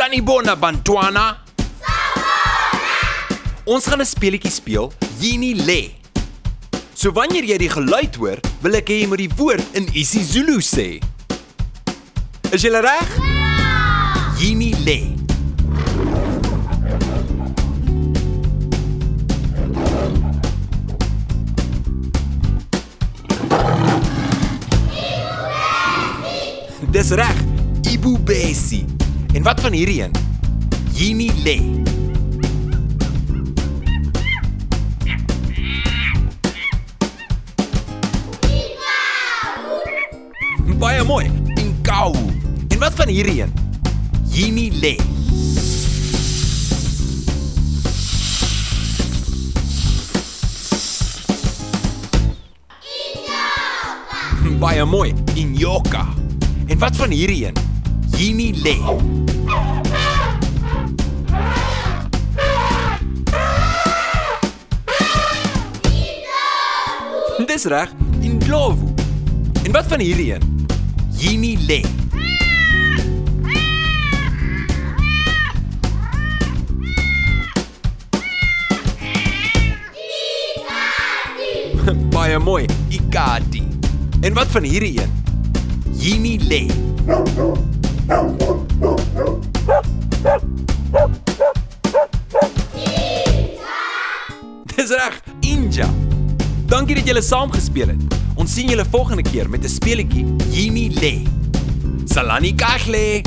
Sanibona Bantwana. Ons gaan 'n speletjie speel, Yini Le. So wanneer jy die geluid hoor, wil ek hê jy moet die woord in isiZulu sê. Is julle reg? Ja! Yini Le. Dis reg, Ibubesi. En wat van hierdie een? Yini Le. Baie mooi. Inkau. En wat van hierdie een? Yini Le. Baie mooi. Inyoka. En wat van hierdie een? Yini Le. Dis reg, Indlovu. En wat van hierdie een? Yini Le. Baie mooi, Ikati. En wat van hierdie een? Yini Le. Dis reg, Inja. Dankie dat julle saam gespeel het. Ons sien julle volgende keer met 'n speletjie Yini Le. Salani Kahle.